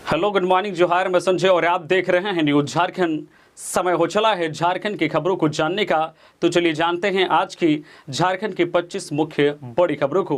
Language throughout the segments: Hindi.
हेलो, गुड मॉर्निंग, जोहार। मैं संजय और आप देख रहे हैं न्यूज झारखंड। समय हो चला है झारखंड की खबरों को जानने का, तो चलिए जानते हैं आज की झारखंड की 25 मुख्य बड़ी खबरों को।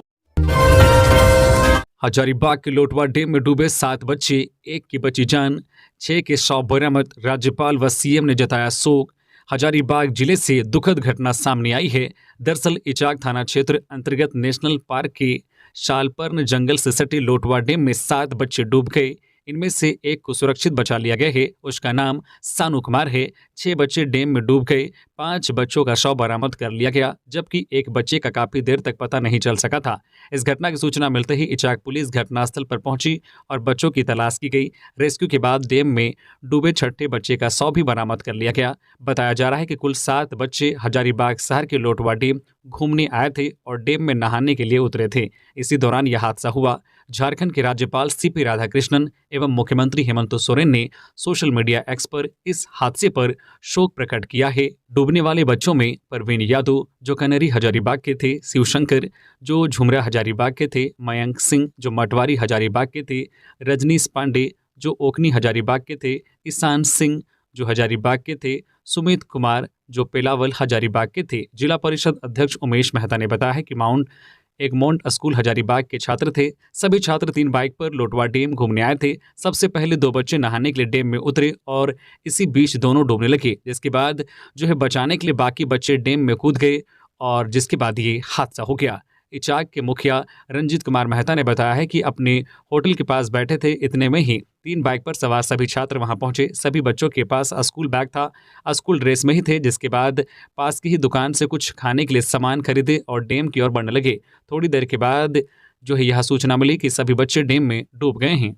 हजारीबाग के लोटवा डैम में डूबे 7 बच्चे, 1 की बची जान, 6 के शव बरामद। राज्यपाल व सीएम ने जताया शोक। हजारीबाग जिले से दुखद घटना सामने आई है। दरअसल इचाक थाना क्षेत्र अंतर्गत नेशनल पार्क के शालपर्न जंगल से सटे लोटवा डैम में 7 बच्चे डूब गए। इनमें से 1 को सुरक्षित बचा लिया गया है। उसका नाम सानू कुमार है। 6 बच्चे डैम में डूब गए। 5 बच्चों का शव बरामद कर लिया गया, जबकि 1 बच्चे का काफी देर तक पता नहीं चल सका था। इस घटना की सूचना मिलते ही इचाक पुलिस घटनास्थल पर पहुंची और बच्चों की तलाश की गई। रेस्क्यू के बाद डैम में डूबे 6ठे बच्चे का शव भी बरामद कर लिया गया। बताया जा रहा है कि कुल 7 बच्चे हजारीबाग शहर के लोटवा डैम घूमने आए थे और डैम में नहाने के लिए उतरे थे। इसी दौरान यह हादसा हुआ। झारखंड के राज्यपाल सीपी राधाकृष्णन एवं मुख्यमंत्री हेमंत सोरेन ने सोशल मीडिया एक्स पर इस हादसे पर शोक प्रकट किया है। डूबने वाले बच्चों में परवीन यादव जो कनेरी हजारीबाग के थे, शिवशंकर जो झुमरा हजारीबाग के थे, मयंक सिंह जो मटवारी हजारीबाग के थे, रजनीश पांडे जो ओखनी हजारीबाग के थे, ईशान सिंह जो हजारीबाग के थे, सुमित कुमार जो पेलावल हजारीबाग के थे। जिला परिषद अध्यक्ष उमेश मेहता ने बताया है कि माउंट स्कूल हजारीबाग के छात्र थे। सभी छात्र 3 बाइक पर लोटवा डैम घूमने आए थे। सबसे पहले 2 बच्चे नहाने के लिए डैम में उतरे और इसी बीच दोनों डूबने लगे, जिसके बाद बचाने के लिए बाकी बच्चे डैम में कूद गए और जिसके बाद ये हादसा हो गया। इचाक के मुखिया रंजीत कुमार मेहता ने बताया है कि अपने होटल के पास बैठे थे, इतने में ही 3 बाइक पर सवार सभी छात्र वहां पहुंचे। सभी बच्चों के पास स्कूल बैग था, स्कूल ड्रेस में ही थे, जिसके बाद पास की ही दुकान से कुछ खाने के लिए सामान खरीदे और डैम की ओर बढ़ने लगे। थोड़ी देर के बाद यह सूचना मिली कि सभी बच्चे डैम में डूब गए हैं।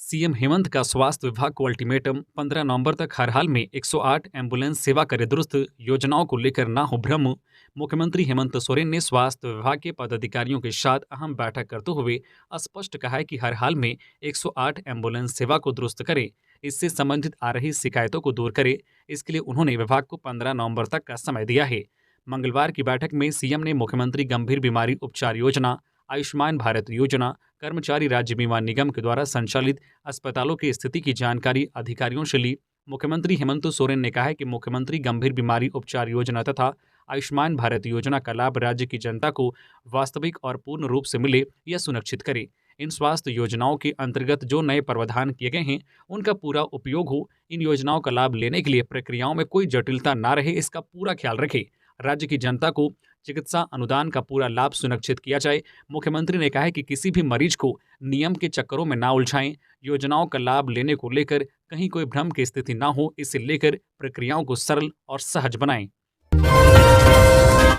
सीएम हेमंत का स्वास्थ्य विभाग को अल्टीमेटम, 15 नवंबर तक हर हाल में 108 एम्बुलेंस सेवा करे दुरुस्त, योजनाओं को लेकर ना हो भ्रम। मुख्यमंत्री हेमंत सोरेन ने स्वास्थ्य विभाग के पदाधिकारियों के साथ अहम बैठक करते हुए स्पष्ट कहा है कि हर हाल में 108 एम्बुलेंस सेवा को दुरुस्त करे, इससे संबंधित आ रही शिकायतों को दूर करे। इसके लिए उन्होंने विभाग को 15 नवंबर तक का समय दिया है। मंगलवार की बैठक में सीएम ने मुख्यमंत्री गंभीर बीमारी उपचार योजना, आयुष्मान भारत योजना, कर्मचारी राज्य बीमा निगम के द्वारा संचालित अस्पतालों की स्थिति की जानकारी अधिकारियों से ली। मुख्यमंत्री हेमंत सोरेन ने कहा है कि मुख्यमंत्री गंभीर बीमारी उपचार योजना तथा आयुष्मान भारत योजना का लाभ राज्य की जनता को वास्तविक और पूर्ण रूप से मिले, यह सुनिश्चित करे। इन स्वास्थ्य योजनाओं के अंतर्गत जो नए प्रावधान किए गए हैं उनका पूरा उपयोग हो। इन योजनाओं का लाभ लेने के लिए प्रक्रियाओं में कोई जटिलता ना रहे, इसका पूरा ख्याल रखे। राज्य की जनता को चिकित्सा अनुदान का पूरा लाभ सुनिश्चित किया जाए। मुख्यमंत्री ने कहा है कि किसी भी मरीज को नियम के चक्करों में ना उलझाएं। योजनाओं का लाभ लेने को लेकर कहीं कोई भ्रम की स्थिति ना हो, इसे लेकर प्रक्रियाओं को सरल और सहज बनाएं।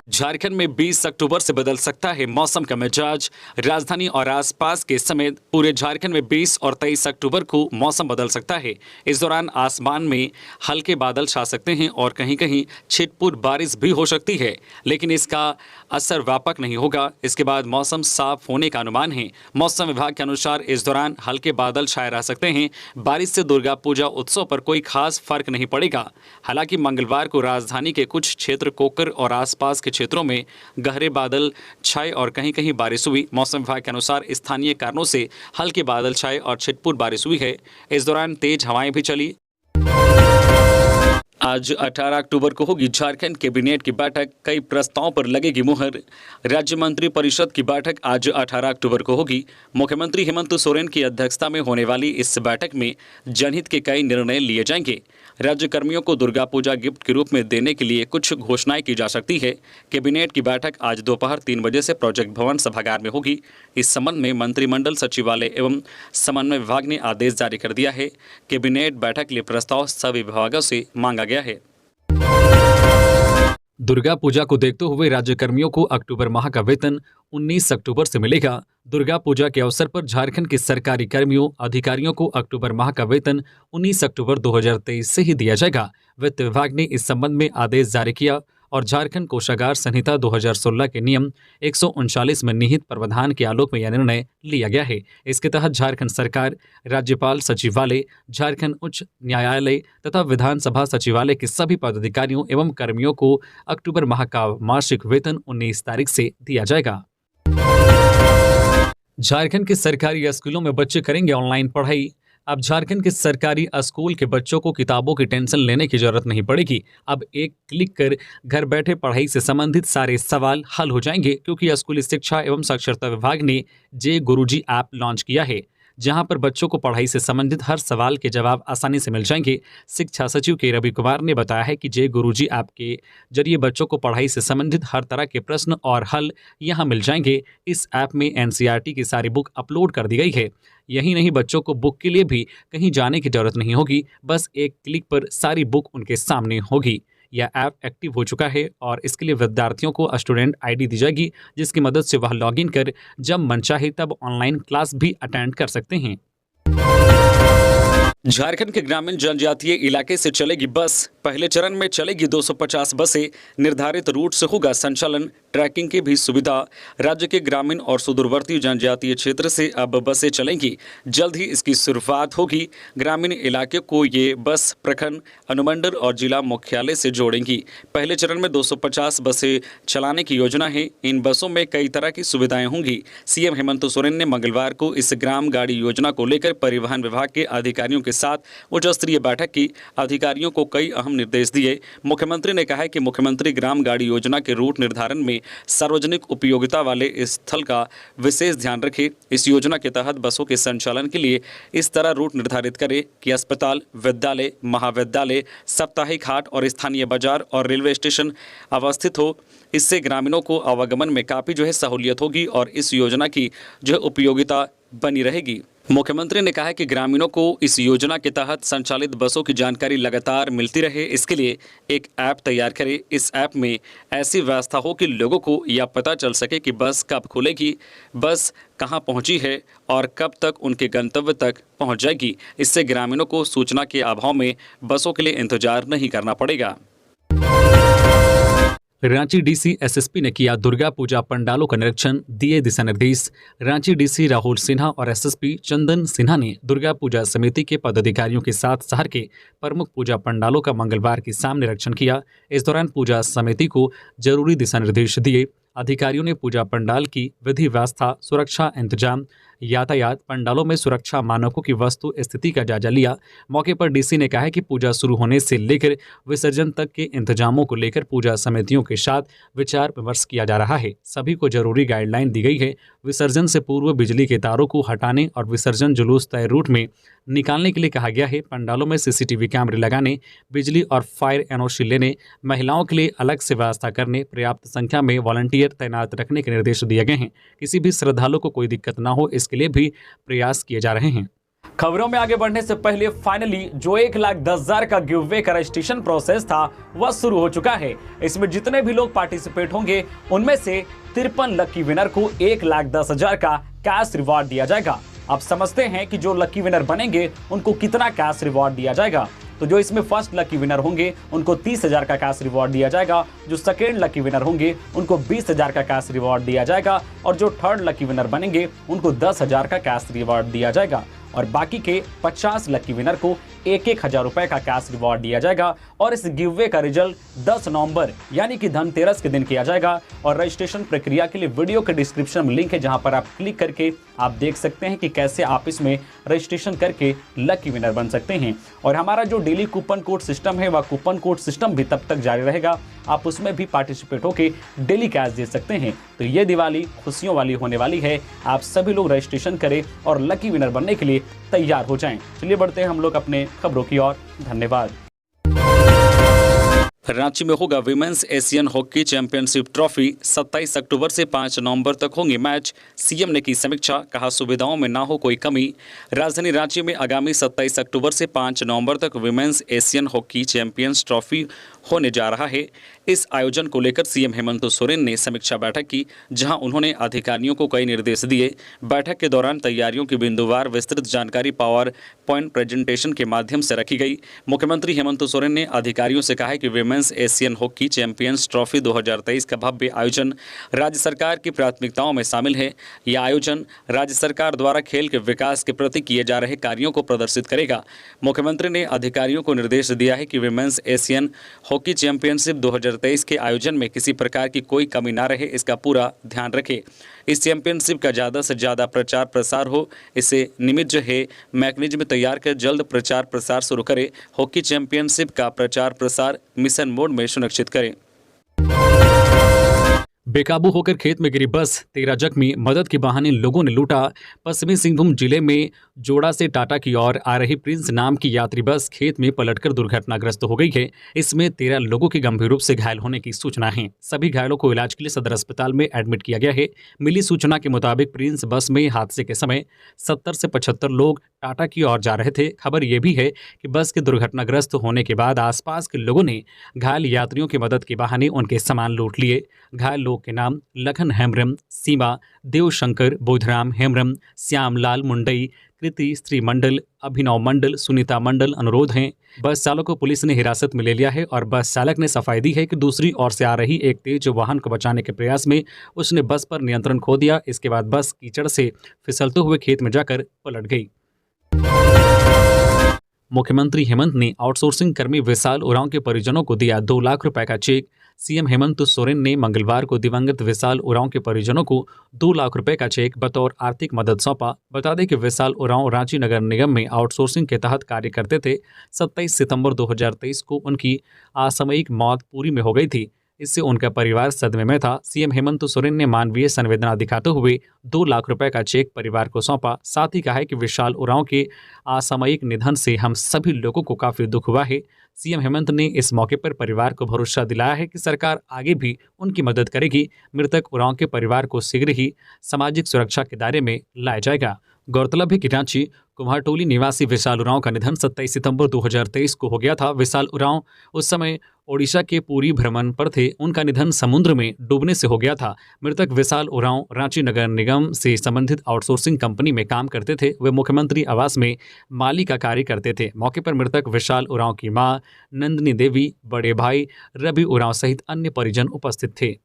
झारखंड में 20 अक्टूबर से बदल सकता है मौसम का मिजाज। राजधानी और आसपास के समेत पूरे झारखंड में 20 और 23 अक्टूबर को मौसम बदल सकता है। इस दौरान आसमान में हल्के बादल छा सकते हैं और कहीं कहीं छिटपुट बारिश भी हो सकती है, लेकिन इसका असर व्यापक नहीं होगा। इसके बाद मौसम साफ होने का अनुमान है। मौसम विभाग के अनुसार इस दौरान हल्के बादल छाए रह सकते हैं। बारिश से दुर्गा पूजा उत्सव पर कोई खास फर्क नहीं पड़ेगा। हालांकि मंगलवार को राजधानी के कुछ क्षेत्र, कोकर और आसपास के क्षेत्रों में गहरे बादल छाए और कहीं कहीं बारिश हुई। मौसम विभाग के अनुसार स्थानीय कारणों से हल्के बादल छाए और छिटपुट बारिश हुई है। इस दौरान तेज हवाएं भी चली। आज 18 अक्टूबर को होगी झारखंड कैबिनेट की बैठक, कई प्रस्तावों पर लगेगी मुहर। राज्य मंत्री परिषद की बैठक आज 18 अक्टूबर को होगी। मुख्यमंत्री हेमंत सोरेन की अध्यक्षता में होने वाली इस बैठक में जनहित के कई निर्णय लिए जाएंगे। राज्य कर्मियों को दुर्गा पूजा गिफ्ट के रूप में देने के लिए कुछ घोषणाएं की जा सकती है। कैबिनेट की बैठक आज दोपहर 3 बजे से प्रोजेक्ट भवन सभागार में होगी। इस संबंध में मंत्रिमंडल सचिवालय एवं समन्वय विभाग ने आदेश जारी कर दिया है। कैबिनेट बैठक के लिए प्रस्ताव सभी विभागों से मांगा गया है। दुर्गा पूजा को देखते हुए राज्य कर्मियों को अक्टूबर माह का वेतन 19 अक्टूबर से मिलेगा। दुर्गा पूजा के अवसर पर झारखंड के सरकारी कर्मियों, अधिकारियों को अक्टूबर माह का वेतन 19 अक्टूबर 2023 से ही दिया जाएगा। वित्त विभाग ने इस संबंध में आदेश जारी किया और झारखंड कोषागार संहिता 2016 के नियम 139 में निहित प्रावधान के आलोक में यह निर्णय लिया गया है। इसके तहत झारखंड सरकार, राज्यपाल सचिवालय, झारखंड उच्च न्यायालय तथा विधानसभा सचिवालय के सभी पदाधिकारियों एवं कर्मियों को अक्टूबर माह का मासिक वेतन 19 तारीख से दिया जाएगा। झारखंड के सरकारी स्कूलों में बच्चे करेंगे ऑनलाइन पढ़ाई। अब झारखंड के सरकारी स्कूल के बच्चों को किताबों की टेंशन लेने की जरूरत नहीं पड़ेगी। अब एक क्लिक कर घर बैठे पढ़ाई से संबंधित सारे सवाल हल हो जाएंगे, क्योंकि स्कूली शिक्षा एवं साक्षरता विभाग ने जे गुरुजी ऐप लॉन्च किया है, जहां पर बच्चों को पढ़ाई से संबंधित हर सवाल के जवाब आसानी से मिल जाएंगे। शिक्षा सचिव के रवि कुमार ने बताया है कि जे गुरुजी ऐप के जरिए बच्चों को पढ़ाई से संबंधित हर तरह के प्रश्न और हल यहां मिल जाएंगे। इस ऐप में एनसीईआरटी की सारी बुक अपलोड कर दी गई है। यही नहीं, बच्चों को बुक के लिए भी कहीं जाने की जरूरत नहीं होगी, बस एक क्लिक पर सारी बुक उनके सामने होगी। यह ऐप एक्टिव हो चुका है और इसके लिए विद्यार्थियों को स्टूडेंट आईडी दी जाएगी, जिसकी मदद से वह लॉगिन कर जब मन चाहे तब ऑनलाइन क्लास भी अटेंड कर सकते हैं। झारखंड के ग्रामीण जनजातीय इलाके से चलेगी बस। पहले चरण में चलेगी 250 बसें। निर्धारित रूट से होगा संचालन। ट्रैकिंग की भी सुविधा। राज्य के ग्रामीण और सुदूरवर्ती जनजातीय क्षेत्र से अब बसें चलेंगी। जल्द ही इसकी शुरुआत होगी। ग्रामीण इलाके को ये बस प्रखंड, अनुमंडल और जिला मुख्यालय से जोड़ेंगी। पहले चरण में 250 बसें चलाने की योजना है। इन बसों में कई तरह की सुविधाएं होंगी। सीएम हेमंत सोरेन ने मंगलवार को इस ग्राम गाड़ी योजना को लेकर परिवहन विभाग के अधिकारियों के साथ उच्च स्तरीय बैठक की। अधिकारियों को कई अहम निर्देश दिए। मुख्यमंत्री ने कहा है कि मुख्यमंत्री ग्राम गाड़ी योजना के रूट निर्धारण में सार्वजनिक उपयोगिता वाले स्थल का विशेष ध्यान रखें। इस योजना के तहत बसों के संचालन के लिए इस तरह रूट निर्धारित करें कि अस्पताल, विद्यालय, महाविद्यालय, साप्ताहिक हाट और स्थानीय बाजार और रेलवे स्टेशन अवस्थित हो। इससे ग्रामीणों को आवागमन में काफ़ी सहूलियत होगी और इस योजना की उपयोगिता बनी रहेगी। मुख्यमंत्री ने कहा कि ग्रामीणों को इस योजना के तहत संचालित बसों की जानकारी लगातार मिलती रहे, इसके लिए एक ऐप तैयार करें। इस ऐप में ऐसी व्यवस्था हो कि लोगों को यह पता चल सके कि बस कब खुलेगी, बस कहां पहुंची है और कब तक उनके गंतव्य तक पहुंच जाएगी। इससे ग्रामीणों को सूचना के अभाव में बसों के लिए इंतजार नहीं करना पड़ेगा। रांची डीसी एसएसपी ने किया दुर्गा पूजा पंडालों का निरीक्षण, दिए दिशा निर्देश। रांची डीसी राहुल सिन्हा और एसएसपी चंदन सिन्हा ने दुर्गा पूजा समिति के पदाधिकारियों के साथ शहर के प्रमुख पूजा पंडालों का मंगलवार की शाम निरीक्षण किया। इस दौरान पूजा समिति को जरूरी दिशा निर्देश दिए। अधिकारियों ने पूजा पंडाल की विधि व्यवस्था, सुरक्षा इंतजाम, यातायात, पंडालों में सुरक्षा मानकों की वस्तु स्थिति का जायजा लिया। मौके पर डीसी ने कहा कि पूजा शुरू होने से लेकर विसर्जन तक के इंतजामों को लेकर पूजा समितियों के साथ विचार विमर्श किया जा रहा है। सभी को जरूरी गाइडलाइन दी गई है। विसर्जन से पूर्व बिजली के तारों को हटाने और विसर्जन जुलूस तय रूट में निकालने के लिए कहा गया है। पंडालों में सीसीटीवी कैमरे लगाने, बिजली और फायर एनओसी लेने, महिलाओं के लिए अलग से व्यवस्था करने, पर्याप्त संख्या में वॉलंटियर तैनात रखने के निर्देश दिए गए हैं। किसी भी श्रद्धालु को कोई दिक्कत न हो, इसके लिए भी प्रयास किए जा रहे हैं। खबरों में आगे बढ़ने से पहले फाइनली जो 1,10,000 का गिव अवे का रजिस्ट्रेशन प्रोसेस था वह शुरू हो चुका है। इसमें जितने भी लोग पार्टिसिपेट होंगे उनमें से 53 लकी विनर को 1,10,000 का कैश रिवॉर्ड दिया जाएगा। अब समझते हैं कि जो लकी विनर बनेंगे उनको कितना कैश रिवॉर्ड दिया जाएगा। तो जो इसमें फर्स्ट लकी विनर होंगे उनको 30,000 का कैश रिवॉर्ड दिया जाएगा। जो सेकेंड लकी विनर होंगे उनको 20,000 का कैश रिवॉर्ड दिया जाएगा और जो थर्ड लकी विनर बनेंगे उनको 10,000 का कैश रिवॉर्ड दिया जाएगा और बाकी के 50 लकी विनर को 1,000 रुपए का कैश रिवॉर्ड दिया जाएगा। और इस गिवअवे का रिजल्ट 10 नवंबर यानी कि धनतेरस के दिन किया जाएगा। और रजिस्ट्रेशन प्रक्रिया के लिए वीडियो के डिस्क्रिप्शन में लिंक है, जहां पर आप क्लिक करके आप देख सकते हैं कि कैसे आप इसमें रजिस्ट्रेशन करके लकी विनर बन सकते हैं। और हमारा जो डेली कूपन कोड सिस्टम है वह कूपन कोड सिस्टम भी तब तक जारी रहेगा। आप उसमें भी पार्टिसिपेट होकर डेली कैश दे सकते हैं। तो ये दिवाली खुशियों वाली होने वाली है। आप सभी लोग रजिस्ट्रेशन करें और लकी विनर बनने के लिए तैयार हो जाएं। चलिए बढ़ते हैं हम लोग अपने खबरों की ओर। धन्यवाद। रांची में होगा women's Asian hockey championship trophy. 27 अक्टूबर से 5 नवंबर तक होंगे मैच। सीएम ने की समीक्षा, कहा सुविधाओं में ना हो कोई कमी। राजधानी रांची में आगामी 27 अक्टूबर से 5 नवंबर तक women's Asian hockey champions trophy होने जा रहा है। इस आयोजन को लेकर सीएम हेमंत सोरेन ने समीक्षा बैठक की, जहां उन्होंने अधिकारियों को कई निर्देश दिए। बैठक के दौरान तैयारियों की बिंदुवार विस्तृत जानकारी पावर पॉइंट प्रेजेंटेशन के माध्यम से रखी गई। मुख्यमंत्री हेमंत सोरेन ने अधिकारियों से कहा कि women's Asian hockey champions trophy 2023 का भव्य आयोजन राज्य सरकार की प्राथमिकताओं में शामिल है। यह आयोजन राज्य सरकार द्वारा खेल के विकास के प्रति किए जा रहे कार्यों को प्रदर्शित करेगा। मुख्यमंत्री ने अधिकारियों को निर्देश दिया है कि विमेंस एशियन हॉकी चैंपियनशिप 2023 के आयोजन में किसी प्रकार की कोई कमी न रहे, इसका पूरा ध्यान रखें। इस चैंपियनशिप का ज़्यादा से ज़्यादा प्रचार प्रसार हो, इसे निमित्त है मैकेनिज्म तैयार कर जल्द प्रचार प्रसार शुरू करें। हॉकी चैंपियनशिप का प्रचार प्रसार मिशन मोड में सुनिश्चित करें। बेकाबू होकर खेत में गिरी बस, 13 जख्मी, मदद के बहाने लोगों ने लूटा। पश्चिमी सिंहभूम जिले में जोड़ा से टाटा की ओर आ रही प्रिंस नाम की यात्री बस खेत में पलटकर दुर्घटनाग्रस्त हो गई है। इसमें 13 लोगों के गंभीर रूप से घायल होने की सूचना है। सभी घायलों को इलाज के लिए सदर अस्पताल में एडमिट किया गया है। मिली सूचना के मुताबिक प्रिंस बस में हादसे के समय 70 से 75 लोग टाटा की ओर जा रहे थे। खबर यह भी है कि बस के दुर्घटनाग्रस्त होने के बाद आसपास के लोगों ने घायल यात्रियों की मदद के बहाने उनके सामान लूट लिए। घायल लोग के नाम लखन हेम्ब्रम, सीमा, देवशंकर, बोधराम हेम्ब्रम, श्यामलाल मुंडई, कृति स्त्री मंडल, अभिनव मंडल, सुनीता मंडल अनुरोध हैं। बस चालक को पुलिस ने हिरासत में ले लिया है और बस चालक ने सफाई दी है कि दूसरी ओर से आ रही एक तेज वाहन को बचाने के प्रयास में उसने बस पर नियंत्रण खो दिया। इसके बाद बस कीचड़ से फिसलते हुए खेत में जाकर पलट गई। मुख्यमंत्री हेमंत ने आउटसोर्सिंग कर्मी विशाल उरांव के परिजनों को दिया 2 लाख रुपए का चेक। सीएम हेमंत सोरेन ने मंगलवार को दिवंगत विशाल उरांव के परिजनों को 2 लाख रुपए का चेक बतौर आर्थिक मदद सौंपा। बता दें कि विशाल उरांव रांची नगर निगम में आउटसोर्सिंग के तहत कार्य करते थे। 27 सितंबर 2023 को उनकी असामयिक मौत पूरी में हो गई थी। इससे उनका परिवार सदमे में था। सीएम हेमंत सोरेन ने मानवीय संवेदना दिखाते हुए 2 लाख रुपए का चेक परिवार को सौंपा। साथ ही कहा है कि विशाल उरांव के असामयिक निधन से हम सभी लोगों को काफी दुख हुआ है। सीएम हेमंत ने इस मौके पर परिवार को भरोसा दिलाया है कि सरकार आगे भी उनकी मदद करेगी। मृतक उरांव के परिवार को शीघ्र ही सामाजिक सुरक्षा के दायरे में लाया जाएगा। गौरतलब है कि रांची कुम्हारटोली निवासी विशाल उरांव का निधन 27 सितंबर 2023 को हो गया था। विशाल उरांव उस समय ओडिशा के पूरी भ्रमण पर थे। उनका निधन समुद्र में डूबने से हो गया था। मृतक विशाल उरांव रांची नगर निगम से संबंधित आउटसोर्सिंग कंपनी में काम करते थे। वे मुख्यमंत्री आवास में माली का कार्य करते थे। मौके पर मृतक विशाल उरांव की मां नंदिनी देवी, बड़े भाई रवि उरांव सहित अन्य परिजन उपस्थित थे।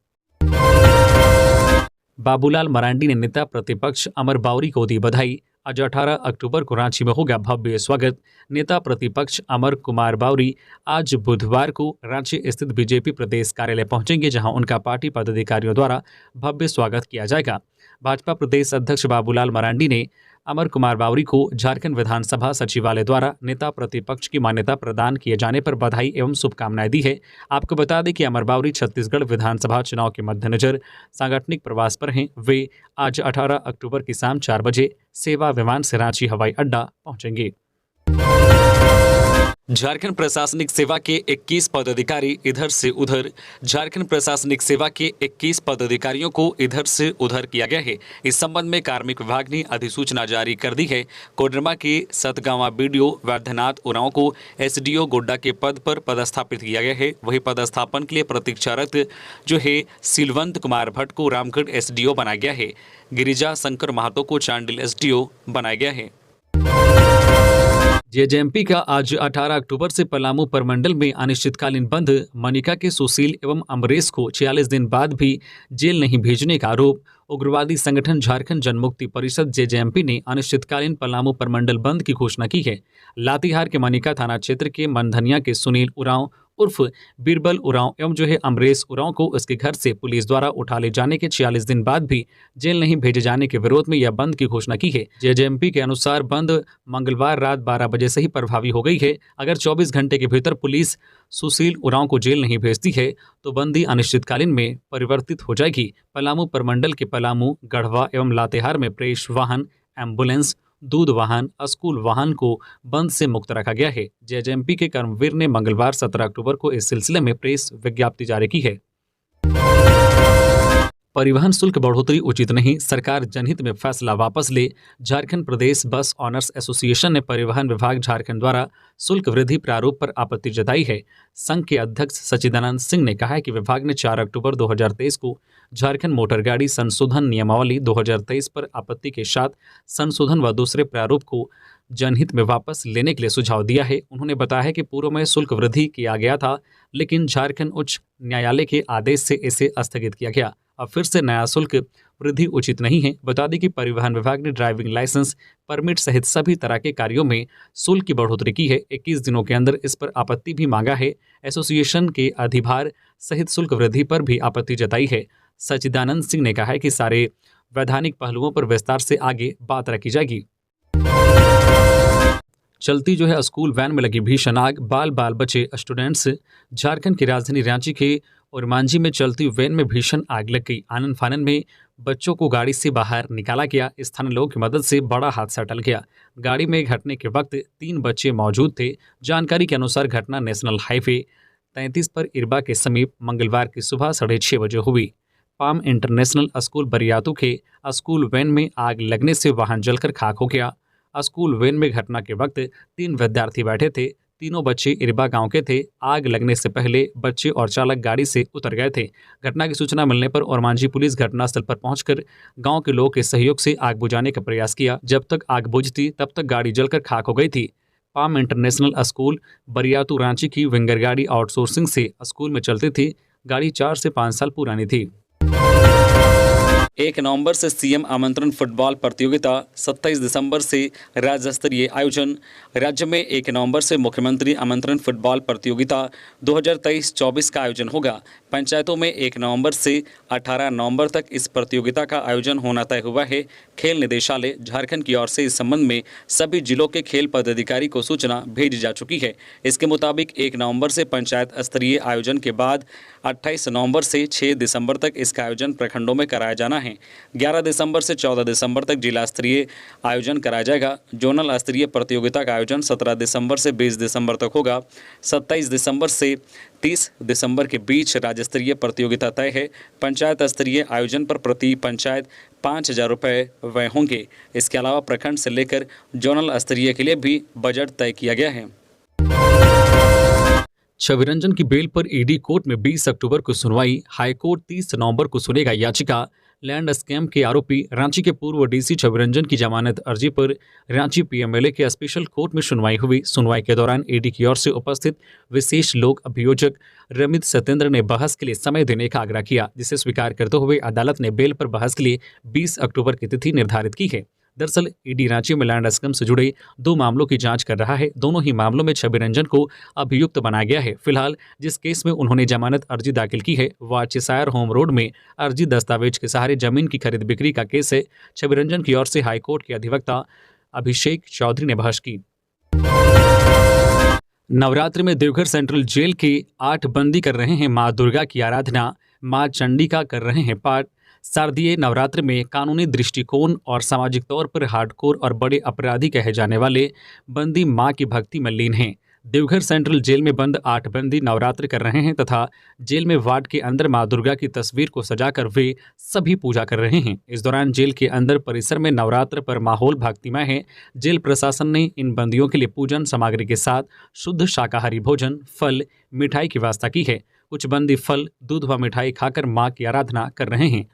बाबूलाल मरांडी ने नेता प्रतिपक्ष अमर बावरी को दी बधाई। आज 18 अक्टूबर को रांची में होगा भव्य स्वागत। नेता प्रतिपक्ष अमर कुमार बावरी आज बुधवार को रांची स्थित बीजेपी प्रदेश कार्यालय पहुंचेंगे, जहां उनका पार्टी पदाधिकारियों द्वारा भव्य स्वागत किया जाएगा। भाजपा प्रदेश अध्यक्ष बाबूलाल मरांडी ने अमर कुमार बावरी को झारखंड विधानसभा सचिवालय द्वारा नेता प्रतिपक्ष की मान्यता प्रदान किए जाने पर बधाई एवं शुभकामनाएं दी है। आपको बता दें कि अमर बावरी छत्तीसगढ़ विधानसभा चुनाव के मद्देनजर सांगठनिक प्रवास पर हैं। वे आज 18 अक्टूबर की शाम 4 बजे सेवा विमान से रांची हवाई अड्डा पहुंचेंगे। झारखंड प्रशासनिक सेवा के 21 पदाधिकारी इधर से उधर। झारखंड प्रशासनिक सेवा के 21 पदाधिकारियों को इधर से उधर किया गया है। इस संबंध में कार्मिक विभाग ने अधिसूचना जारी कर दी है। कोडरमा के सतगांवा बीडीओ वैद्यनाथ उरांव को एसडीओ गोड्डा के पद पर पदस्थापित किया गया है। वही पदस्थापन के लिए प्रतीक्षारत जो है सिलवंत कुमार भट्ट को रामगढ़ एसडीओ बनाया गया है। गिरिजा शंकर महतो को चांडिल एसडीओ बनाया गया है। जेजेएमपी का आज 18 अक्टूबर से पलामू प्रमंडल में अनिश्चितकालीन बंद। मनिका के सुशील एवं अमरेश को 46 दिन बाद भी जेल नहीं भेजने का आरोप। उग्रवादी संगठन झारखंड जनमुक्ति परिषद जेजेएमपी ने अनिश्चितकालीन पलामू प्रमंडल बंद की घोषणा की है। लातेहार के मनिका थाना क्षेत्र के मनधनिया के सुनील उरांव उर्फ बीरबल उरांव एवं जो है अमरेश उरांव को उसके घर से पुलिस द्वारा उठा ले जाने के 46 दिन बाद भी जेल नहीं भेजे जाने के विरोध में यह बंद की घोषणा की है। जेजेएमपी के अनुसार बंद मंगलवार रात 12 बजे से ही प्रभावी हो गई है। अगर 24 घंटे के भीतर पुलिस सुशील उरांव को जेल नहीं भेजती है तो बंदी अनिश्चितकालीन में परिवर्तित हो जाएगी। पलामू प्रमंडल के पलामू, गढ़वा एवं लातेहार में प्रेस वाहन, एम्बुलेंस, दूध वाहन, स्कूल वाहन को बंद से मुक्त रखा गया है। जेजेएमपी के कर्मवीर ने मंगलवार 17 अक्टूबर को इस सिलसिले में प्रेस विज्ञप्ति जारी की है। परिवहन शुल्क बढ़ोतरी उचित नहीं, सरकार जनहित में फैसला वापस ले। झारखंड प्रदेश बस ऑनर्स एसोसिएशन ने परिवहन विभाग झारखंड द्वारा शुल्क वृद्धि प्रारूप पर आपत्ति जताई है। संघ के अध्यक्ष सच्चिदानंद सिंह ने कहा है कि विभाग ने 4 अक्टूबर 2023 को झारखंड मोटर गाड़ी संशोधन नियमावली 2023 पर आपत्ति के साथ संशोधन व दूसरे प्रारूप को जनहित में वापस लेने के लिए सुझाव दिया है। उन्होंने बताया है कि पूर्व में शुल्क वृद्धि किया गया था, लेकिन झारखंड उच्च न्यायालय के आदेश से इसे स्थगित किया गया। अब फिर से नया शुल्क वृद्धि उचित नहीं है। बता दें कि परिवहन विभाग ने ड्राइविंग लाइसेंस, परमिट सहित सभी तरह के कार्यों में शुल्क की बढ़ोतरी की है। 21 दिनों के अंदर इस पर आपत्ति भी मांगा है। एसोसिएशन के अधिभार सहित शुल्क वृद्धि पर भी आपत्ति जताई है। सच्चिदानंद सिंह ने कहा है कि सारे वैधानिक पहलुओं पर विस्तार से आगे बात रखी जाएगी। चलती स्कूल वैन में लगी भीषण आग, बाल बचे स्टूडेंट्स। झारखंड की राजधानी रांची के ओरमांझी में चलती वैन में भीषण आग लग गई। आनन फानन में बच्चों को गाड़ी से बाहर निकाला गया। स्थानीय लोगों की मदद से बड़ा हादसा टल गया। गाड़ी में घटने के वक्त 3 बच्चे मौजूद थे। जानकारी के अनुसार घटना नेशनल हाईवे 33 पर इरबा के समीप मंगलवार की सुबह 6:30 बजे हुई। पाम इंटरनेशनल स्कूल बरियातू के स्कूल वैन में आग लगने से वाहन जलकर खाक हो गया। स्कूल वैन में घटना के वक्त 3 विद्यार्थी बैठे थे। तीनों बच्चे इरबा गांव के थे। आग लगने से पहले बच्चे और चालक गाड़ी से उतर गए थे। घटना की सूचना मिलने पर ओरमांझी पुलिस घटनास्थल पर पहुंचकर गांव के लोगों के सहयोग से आग बुझाने का प्रयास किया। जब तक आग बुझती तब तक गाड़ी जलकर खाक हो गई थी। Palm international school Bariatu Ranchi की विंगर गाड़ी आउटसोर्सिंग से स्कूल में चलती थी। गाड़ी 4 से 5 साल पुरानी थी। 1 नवंबर से सीएम आमंत्रण फुटबॉल प्रतियोगिता, 27 दिसंबर से राज्य स्तरीय आयोजन। राज्य में 1 नवंबर से मुख्यमंत्री आमंत्रण फुटबॉल प्रतियोगिता 2023-24 का आयोजन होगा। पंचायतों में 1 नवंबर से 18 नवंबर तक इस प्रतियोगिता का आयोजन होना तय हुआ है। खेल निदेशालय झारखंड की ओर से इस संबंध में सभी जिलों के खेल पदाधिकारी को सूचना भेजी जा चुकी है। इसके मुताबिक 1 नवंबर से पंचायत स्तरीय आयोजन के बाद 28 नवंबर से 6 दिसंबर तक इसका आयोजन प्रखंडों में कराया जाना है। 11 दिसंबर से 14 दिसंबर तक जिला स्तरीय आयोजन कराया जाएगा। जोनल स्तरीय प्रतियोगिता का आयोजन 17 दिसंबर से 20 दिसंबर तक होगा। 27 दिसंबर से 30 दिसंबर के बीच राज्य स्तरीय प्रतियोगिता तय है। पंचायत स्तरीय आयोजन पर प्रति पंचायत 5,000 रुपये व्यय होंगे। इसके अलावा प्रखंड से लेकर जोनल स्तरीय के लिए भी बजट तय किया गया है। छविरंजन की बेल पर ईडी कोर्ट में 20 अक्टूबर को सुनवाई। हाईकोर्ट 30 नवंबर को सुनेगा याचिका। लैंड स्कैम के आरोपी रांची के पूर्व डीसी छविरंजन की जमानत अर्जी पर रांची पीएमएलए के स्पेशल कोर्ट में सुनवाई हुई। सुनवाई के दौरान ईडी की ओर से उपस्थित विशेष लोक अभियोजक रमित सत्येंद्र ने बहस के लिए समय देने का आग्रह किया, जिसे स्वीकार करते हुए अदालत ने बेल पर बहस के लिए 20 अक्टूबर की तिथि निर्धारित की है। दरअसल ईडी रांची में लैंड स्कैम से जुड़े 2 मामलों की जांच कर रहा है। दोनों ही मामलों में छविरंजन को अभियुक्त बनाया गया है। फिलहाल जिस केस में उन्होंने जमानत अर्जी दाखिल की है वह चिसायर होम रोड में अर्जी दस्तावेज के सहारे जमीन की खरीद बिक्री का केस है। छविरंजन की ओर से हाईकोर्ट के अधिवक्ता अभिषेक चौधरी ने बहस की। नवरात्रि में देवघर सेंट्रल जेल के 8 बंदी कर रहे हैं मां दुर्गा की आराधना। मां चंडी का कर रहे हैं पाठ। शारदीय नवरात्र में कानूनी दृष्टिकोण और सामाजिक तौर पर हार्डकोर और बड़े अपराधी कहे जाने वाले बंदी मां की भक्ति में लीन हैं। देवघर सेंट्रल जेल में बंद 8 बंदी नवरात्र कर रहे हैं तथा जेल में वार्ड के अंदर मां दुर्गा की तस्वीर को सजाकर वे सभी पूजा कर रहे हैं। इस दौरान जेल के अंदर परिसर में नवरात्र पर माहौल भक्तिमय है। जेल प्रशासन ने इन बंदियों के लिए पूजन सामग्री के साथ शुद्ध शाकाहारी भोजन, फल, मिठाई की व्यवस्था की है। कुछ बंदी फल, दूध व मिठाई खाकर मां की आराधना कर रहे हैं।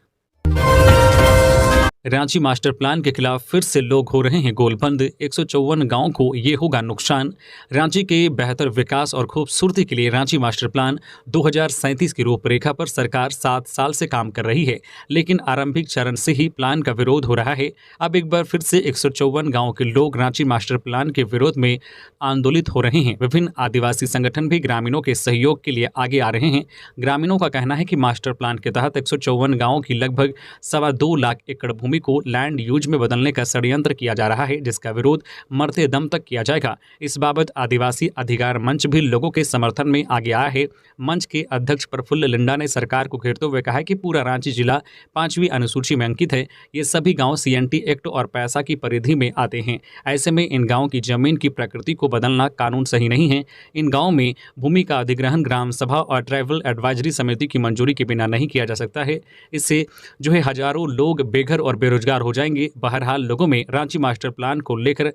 रांची मास्टर प्लान के खिलाफ फिर से लोग हो रहे हैं गोलबंद। 154 गांवों को ये होगा नुकसान। रांची के बेहतर विकास और खूबसूरती के लिए रांची मास्टर प्लान 2037 की रूपरेखा पर सरकार 7 साल से काम कर रही है, लेकिन आरंभिक चरण से ही प्लान का विरोध हो रहा है। अब एक बार फिर से 154 गांवों के लोग रांची मास्टर प्लान के विरोध में आंदोलित हो रहे हैं। विभिन्न आदिवासी संगठन भी ग्रामीणों के सहयोग के लिए आगे आ रहे हैं। ग्रामीणों का कहना है कि मास्टर प्लान के तहत 154 गाँवों की लगभग 2.25 लाख एकड़ भूमि भूमि को लैंड यूज में बदलने का षड्यंत्र किया जा रहा है, जिसका विरोध मरते दम तक किया जाएगा। इस बाबत आदिवासी अधिकार मंच भी लोगों के समर्थन में आगे आया है। मंच के अध्यक्ष प्रफुल्ल लिंडा ने सरकार को घेरते हुए कहा है कि पूरा रांची जिला 5वीं अनुसूची में अंकित है। ये सभी गांव CNT एक्ट और पैसा की परिधि में आते हैं। ऐसे में इन गांवों की जमीन की प्रकृति को बदलना कानून सही नहीं है। इन गांवों में भूमि का अधिग्रहण ग्राम सभा और ट्राइबल एडवाइजरी समिति की मंजूरी के बिना नहीं किया जा सकता है। इससे जो है हजारों लोग बेघर और बेरोजगार हो जाएंगे। बहरहाल लोगों में रांची मास्टर प्लान को लेकर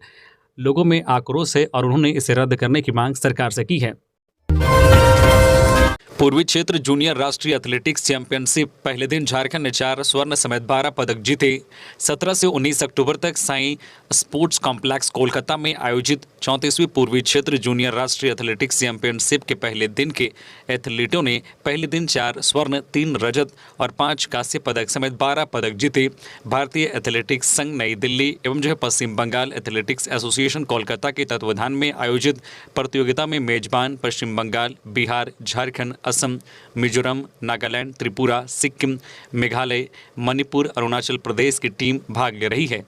लोगों में आक्रोश है और उन्होंने इसे रद्द करने की मांग सरकार से की है। पूर्वी क्षेत्र जूनियर राष्ट्रीय एथलेटिक्स चैंपियनशिप पहले दिन झारखंड ने 4 स्वर्ण समेत 12 पदक जीते। 17 से 19 अक्टूबर तक साई स्पोर्ट्स कॉम्प्लेक्स कोलकाता में आयोजित 34वीं पूर्वी क्षेत्र जूनियर राष्ट्रीय एथलेटिक्स चैंपियनशिप के पहले दिन के एथलीटों ने पहले दिन 4 स्वर्ण, 3 रजत और 5 कांस्य पदक समेत 12 पदक जीते। भारतीय एथलेटिक्स संघ नई दिल्ली एवं जो है पश्चिम बंगाल एथलेटिक्स एसोसिएशन कोलकाता के तत्वावधान में आयोजित प्रतियोगिता में मेजबान पश्चिम बंगाल, बिहार, झारखंड, असम, मिजोरम, नागालैंड, त्रिपुरा, सिक्किम, मेघालय, मणिपुर, अरुणाचल प्रदेश की टीम भाग ले रही है।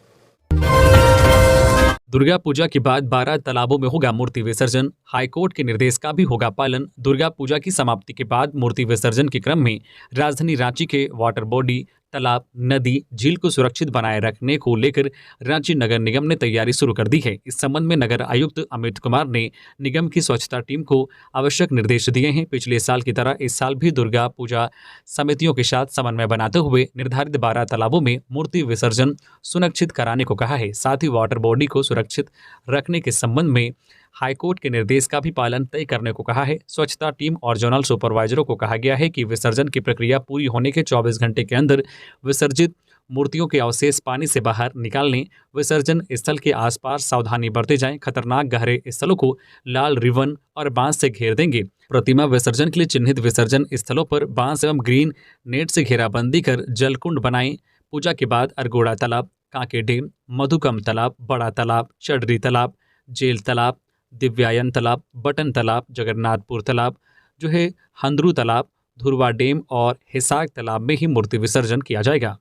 दुर्गा पूजा के बाद 12 तालाबों में होगा मूर्ति विसर्जन। हाईकोर्ट के निर्देश का भी होगा पालन। दुर्गा पूजा की समाप्ति के बाद मूर्ति विसर्जन के क्रम में राजधानी रांची के वाटर बॉडी, तालाब, नदी, झील को सुरक्षित बनाए रखने को लेकर रांची नगर निगम ने तैयारी शुरू कर दी है। इस संबंध में नगर आयुक्त अमित कुमार ने निगम की स्वच्छता टीम को आवश्यक निर्देश दिए हैं। पिछले साल की तरह इस साल भी दुर्गा पूजा समितियों के साथ समन्वय बनाते हुए निर्धारित 12 तालाबों में मूर्ति विसर्जन सुनिश्चित कराने को कहा है। साथ ही वाटर बॉडी को सुरक्षित रखने के संबंध में हाईकोर्ट के निर्देश का भी पालन तय करने को कहा है। स्वच्छता टीम और जोनल सुपरवाइजरों को कहा गया है कि विसर्जन की प्रक्रिया पूरी होने के 24 घंटे के अंदर विसर्जित मूर्तियों के अवशेष पानी से बाहर निकाल लें। विसर्जन स्थल के आसपास सावधानी बरते जाएं। खतरनाक गहरे स्थलों को लाल रिबन और बांस से घेर देंगे। प्रतिमा विसर्जन के लिए चिन्हित विसर्जन स्थलों पर बांस एवं ग्रीन नेट से घेराबंदी कर जलकुंड बनाएं। पूजा के बाद अरगोड़ा तालाब, कांके डैम, मधुकम तालाब, बड़ा तालाब, चडरी तालाब, जेल तालाब, दिव्यायन तालाब, बटन तालाब, जगन्नाथपुर तालाब, जो है हंद्रू तालाब, धुरवा डैम और हिसार तालाब में ही मूर्ति विसर्जन किया जाएगा।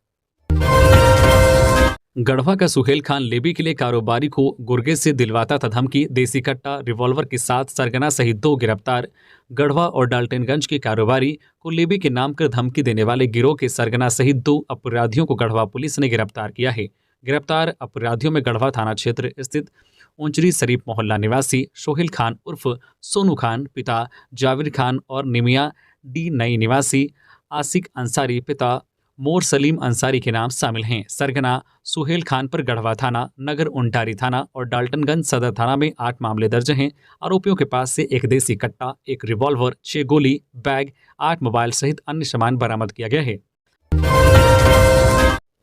गढ़वा का सुहेल खान लेबी के लिए कारोबारी को गुर्गे से दिलवाता था धमकी। देसी कट्टा, रिवॉल्वर के साथ सरगना सहित 2 गिरफ्तार। गढ़वा और डाल्टनगंज के कारोबारी को लेबी के नाम कर धमकी देने वाले गिरोह के सरगना सहित 2 अपराधियों को गढ़वा पुलिस ने गिरफ्तार किया है। गिरफ्तार अपराधियों में गढ़वा थाना क्षेत्र स्थित ऊंचरी शरीफ मोहल्ला निवासी सोहेल खान उर्फ सोनू खान, पिता जाविर खान, और निमिया डी नई निवासी आसिक अंसारी, पिता मोर सलीम अंसारी के नाम शामिल हैं। सरगना सुहेल खान पर गढ़वा थाना, नगर उंटारी थाना और डाल्टनगंज सदर थाना में 8 मामले दर्ज हैं। आरोपियों के पास से 1 देसी कट्टा, 1 रिवॉल्वर, 6 गोली, बैग, 8 मोबाइल सहित अन्य सामान बरामद किया गया है।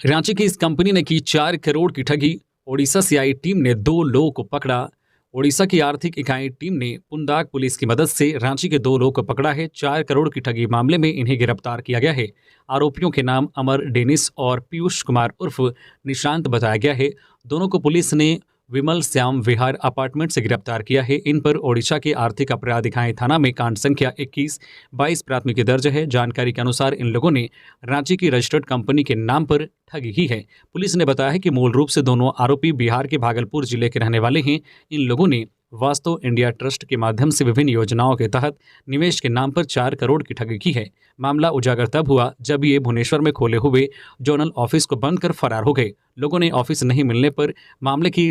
रांची की इस कंपनी ने की 4 करोड़ की ठगी। ओडिशा से आई टीम ने 2 लोगों को पकड़ा। ओडिशा की आर्थिक इकाई टीम ने पुंदाक पुलिस की मदद से रांची के 2 लोगों को पकड़ा है। 4 करोड़ की ठगी मामले में इन्हें गिरफ्तार किया गया है। आरोपियों के नाम अमर डेनिस और पीयूष कुमार उर्फ निशांत बताया गया है। दोनों को पुलिस ने विमल श्याम विहार अपार्टमेंट से गिरफ्तार किया है। इन पर ओडिशा के आर्थिक अपराध इकाई थाना में कांड संख्या 21-22 प्राथमिकी दर्ज है। जानकारी के अनुसार इन लोगों ने रांची की रजिस्टर्ड कंपनी के नाम पर ठगी की है। पुलिस ने बताया है कि मूल रूप से दोनों आरोपी बिहार के भागलपुर जिले के रहने वाले हैं। इन लोगों ने वास्तव इंडिया ट्रस्ट के माध्यम से विभिन्न योजनाओं के तहत निवेश के नाम पर 4 करोड़ की ठगी की है। मामला उजागर तब हुआ जब ये भुवनेश्वर में खोले हुए जोनल ऑफिस को बंद कर फरार हो गए। लोगों ने ऑफिस नहीं मिलने पर मामले की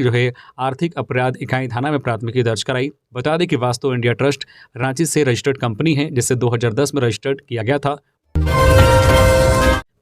आर्थिक अपराध इकाई थाना में प्राथमिकी दर्ज कराई। बता दें कि वास्तव इंडिया ट्रस्ट रांची से रजिस्टर्ड कंपनी है, जिसे 2010 में रजिस्टर्ड किया गया था।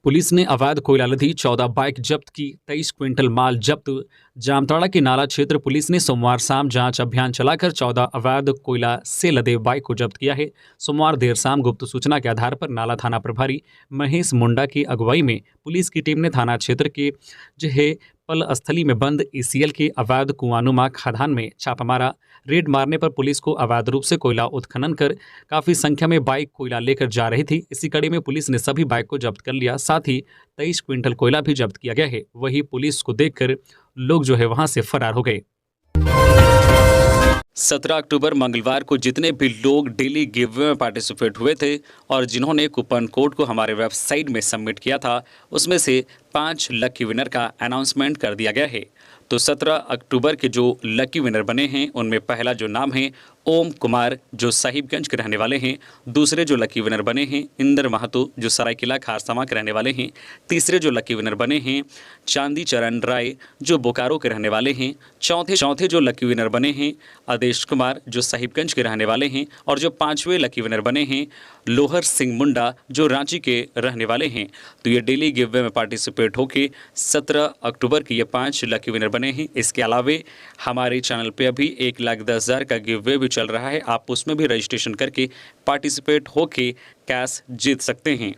पुलिस ने अवैध कोयला लदी 14 बाइक जब्त की, 23 क्विंटल माल जब्त। जामताड़ा के नाला क्षेत्र पुलिस ने सोमवार शाम जांच अभियान चलाकर 14 अवैध कोयला से लदे बाइक को जब्त किया है। सोमवार देर शाम गुप्त सूचना के आधार पर नाला थाना प्रभारी महेश मुंडा की अगुवाई में पुलिस की टीम ने थाना क्षेत्र के पल स्थली में बंद ECL के अवैध कुआनुमा खदान में छापा मारा। रेड मारने पर पुलिस को अवैध रूप से कोयला उत्खनन कर काफ़ी संख्या में बाइक कोयला लेकर जा रही थी। इसी कड़ी में पुलिस ने सभी बाइक को जब्त कर लिया। साथ ही 23 क्विंटल कोयला भी जब्त किया गया है। वहीं पुलिस को देखकर लोग वहां से फरार हो गए। 17 अक्टूबर मंगलवार को जितने भी लोग डेली गिव में पार्टिसिपेट हुए थे और जिन्होंने कूपन कोड को हमारे वेबसाइट में सबमिट किया था, उसमें से 5 लकी विनर का अनाउंसमेंट कर दिया गया है। तो 17 अक्टूबर के जो लकी विनर बने हैं उनमें पहला जो नाम है ओम कुमार, जो साहिबगंज के रहने वाले हैं। दूसरे जो लकी विनर बने हैं इंद्र महतो, जो सरायकेला खारसामा के रहने वाले हैं। तीसरे जो लकी विनर बने हैं चांदी चरण राय, जो बोकारो के रहने वाले हैं। चौथे जो लकी विनर बने हैं आदेश कुमार, जो साहिबगंज के रहने वाले हैं। और जो 5वें लकी विनर बने हैं लोहर सिंह मुंडा, जो रांची के रहने वाले हैं। तो ये डेली गिव वे में पार्टिसिपेट होके 17 अक्टूबर के ये 5 लकी विनर बने हैं। इसके अलावे हमारे चैनल पे अभी 1,10,000 का गिव वे भी चल रहा है, आप उसमें भी रजिस्ट्रेशन करके पार्टिसिपेट होके कैश जीत सकते हैं।